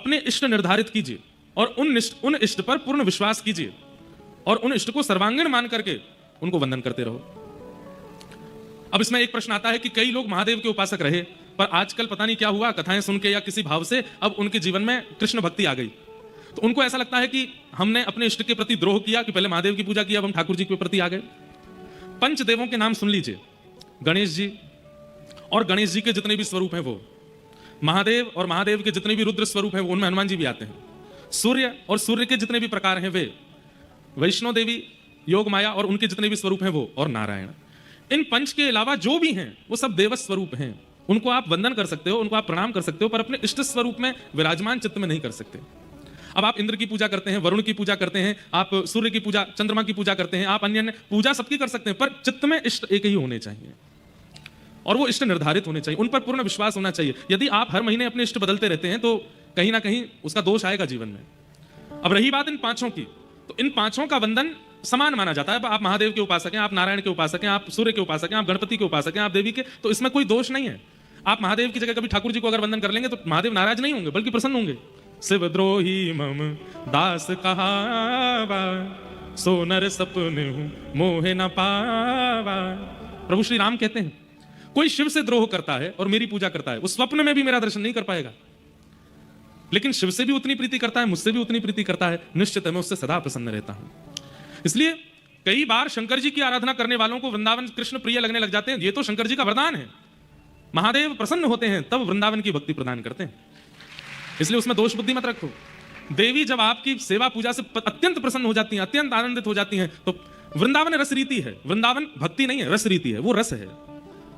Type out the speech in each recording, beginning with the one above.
अपने इष्ट निर्धारित कीजिए और उन इष्ट पर पूर्ण विश्वास कीजिए और उन इष्ट को सर्वांगीण मान करके उनको वंदन करते रहो। अब इसमें एक प्रश्न आता है कि कई लोग महादेव के उपासक रहे, पर आजकल पता नहीं क्या हुआ, कथाएं सुन के या किसी भाव से अब उनके जीवन में कृष्ण भक्ति आ गई, तो उनको ऐसा लगता है कि हमने अपने इष्ट के प्रति द्रोह किया कि पहले महादेव की पूजा की, अब हम ठाकुर जी के प्रति आ गए। पंचदेवों के नाम सुन लीजिए, गणेश जी और गणेश जी के जितने भी स्वरूप हैं वो, महादेव और महादेव के जितने भी रुद्र स्वरूप हैं वो, उनमें हनुमान जी भी आते हैं, सूर्य और सूर्य के जितने भी प्रकार हैं वे, वैष्णो देवी, योग माया और उनके जितने भी स्वरूप हैं वो, और नारायण। इन पंच के अलावा जो भी हैं वो सब देव स्वरूप हैं, उनको आप वंदन कर सकते हो, उनको आप प्रणाम कर सकते हो, पर अपने इष्ट स्वरूप में विराजमान चित्त में नहीं कर सकते। अब आप इंद्र की पूजा करते हैं, वरुण की पूजा करते हैं, आप सूर्य की पूजा, चंद्रमा की पूजा करते हैं, आप अन्य पूजा सबकी कर सकते हैं, पर चित्त में इष्ट एक ही होने चाहिए और वो इष्ट निर्धारित होने चाहिए, उन पर पूर्ण विश्वास होना चाहिए। यदि आप हर महीने अपने इष्ट बदलते रहते हैं तो कहीं ना कहीं उसका दोष आएगा जीवन में। अब रही बात इन पांचों की, तो इन पांचों का वंदन समान माना जाता है। आप महादेव के उपासक हैं, आप नारायण के उपासक हैं, आप सूर्य के उपासक हैं, आप गणपति के उपासक हैं, आप देवी के, तो इसमें कोई दोष नहीं है। आप महादेव की जगह कभी ठाकुर जी को अगर वंदन कर लेंगे तो महादेव नाराज नहीं होंगे बल्कि प्रसन्न होंगे। शिवद्रोही मम दास कहावा, सो नर सपने मोहे न पावा। प्रभु श्री राम कहते हैं कोई शिव से द्रोह करता है और मेरी पूजा करता है, उस स्वप्न में भी मेरा दर्शन नहीं कर पाएगा, लेकिन शिव से भी उतनी प्रीति करता है, मुझसे भी उतनी प्रीति करता है, निश्चित है मैं उससे सदा प्रसन्न रहता हूं। इसलिए कई बार शंकर जी की आराधना करने वालों को वृंदावन कृष्ण प्रिय लगने लग जाते हैं। ये तो शंकर जी का वरदान है, महादेव प्रसन्न होते हैं तब वृंदावन की भक्ति प्रदान करते हैं, इसलिए उसमें दोष बुद्धि मत रखो। देवी जब आपकी सेवा पूजा से अत्यंत प्रसन्न हो जाती हैं, अत्यंत आनंदित हो जाती हैं, तो वृंदावन रस रीति है, वृंदावन भक्ति नहीं है, रस रीति है, वो रस है,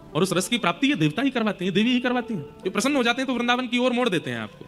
और उस रस की प्राप्ति ये देवता ही करवाते हैं, देवी ही करवाती हैं। ये प्रसन्न हो जाते हैं तो वृंदावन की ओर मोड़ देते हैं आपको।